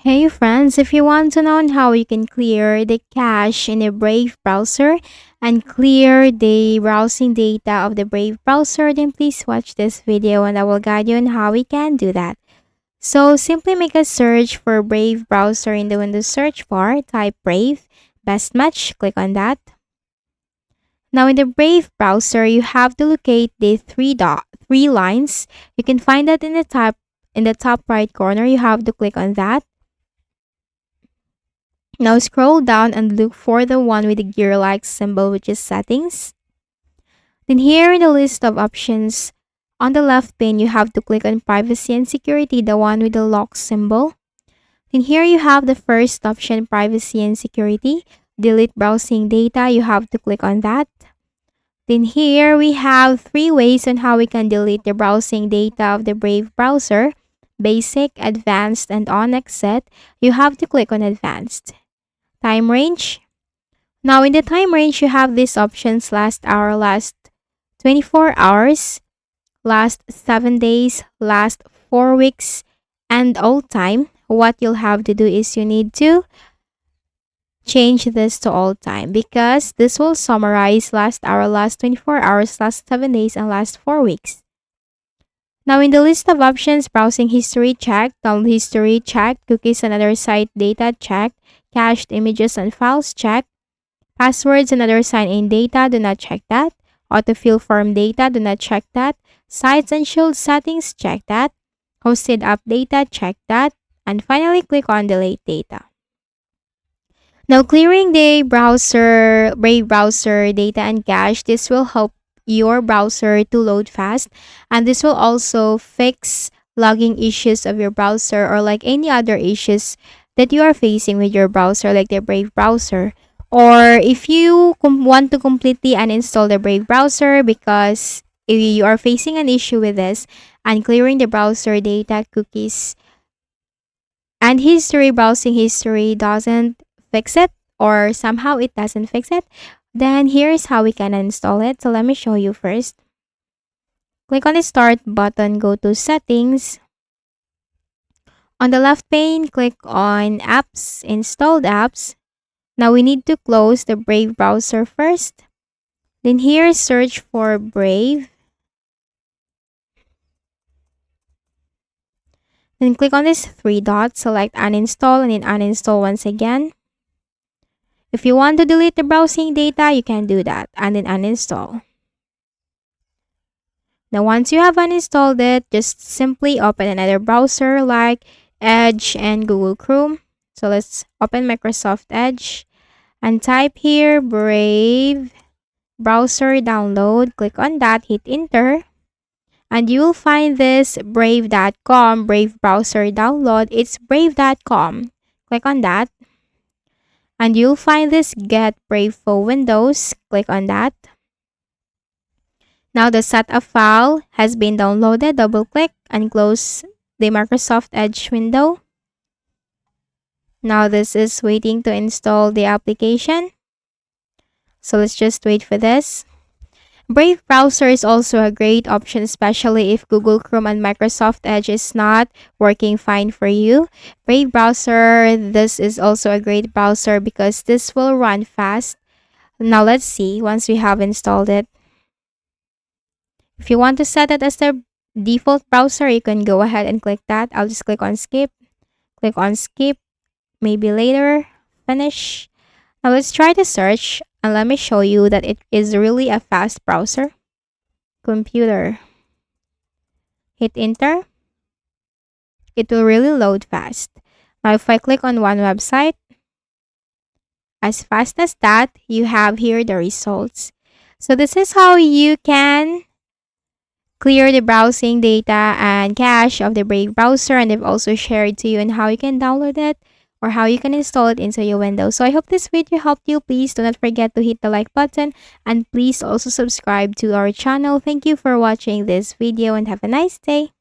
Hey friends, if you want to know on how you can clear the cache in the Brave browser and clear the browsing data of the Brave browser, then please watch this video and I will guide you on how we can do that. So simply make a search for Brave browser in the Windows search bar, type Brave, best match, click on that. Now in the Brave browser, you have to locate the three lines. You can find that in the top right corner. You have to click on that. Now scroll down and look for the one with the gear-like symbol, which is settings. Then here in the list of options, on the left pane, you have to click on privacy and security, the one with the lock symbol. Then here you have the first option, privacy and security. Delete browsing data, you have to click on that. Then here we have three ways on how we can delete the browsing data of the Brave browser. Basic, advanced, and on exit. You have to click on advanced. Time range. Now in the time range, you have these options: last hour, last 24 hours, last 7 days, last 4 weeks, and all time. What you'll have to do is you need to change this to all time because this will summarize last hour, last 24 hours, last 7 days, and last 4 weeks. Now in the list of options, browsing history checked, download history checked, cookies and other site data checked, cached images and files checked, passwords and other sign-in data, do not check that, autofill form data, do not check that, sites and shield settings, check that, hosted app data, check that, and finally click on delete data. Now clearing the Brave browser data and cache, this will help your browser to load fast, and this will also fix logging issues of your browser or like any other issues that you are facing with your browser like the Brave browser. Or if you want to completely uninstall the Brave browser because if you are facing an issue with this and clearing the browser data, cookies, and history, browsing history doesn't fix it or somehow it doesn't fix it, then here's how we can install it. So let me show you first. Click on the start button, go to settings. On the left pane, click on apps, installed apps. Now we need to close the Brave browser first. Then here, search for Brave. Then click on these three dots, select uninstall and then uninstall once again. If you want to delete the browsing data, you can do that and then uninstall. Now once you have uninstalled it, just simply open another browser like Edge and Google Chrome. So let's open Microsoft Edge and type here Brave browser download. Click on that, hit enter. And you will find this brave.com, Brave browser download. It's brave.com. Click on that. And you'll find this Get Brave for Windows. Click on that. Now the setup file has been downloaded. Double click and close the Microsoft Edge window. Now this is waiting to install the application. So let's just wait for this. Brave browser is also a great option, especially if Google Chrome and Microsoft Edge is not working fine for you. Brave browser, this is also a great browser because this will run fast. Now let's see once we have installed it. If you want to set it as the default browser, you can go ahead and click that. I'll just click on skip. Click on skip. Maybe later. Finish. Now let's try to search and let me show you that it is really a fast browser. Computer. Hit enter. It will really load fast. Now if I click on one website, as fast as that, you have here the results. So this is how you can clear the browsing data and cache of the Brave browser, and I've also shared to you on how you can download it or how you can install it into your Windows. So I hope this video helped you. Please do not forget to hit the like button and please also subscribe to our channel. Thank you for watching this video and have a nice day.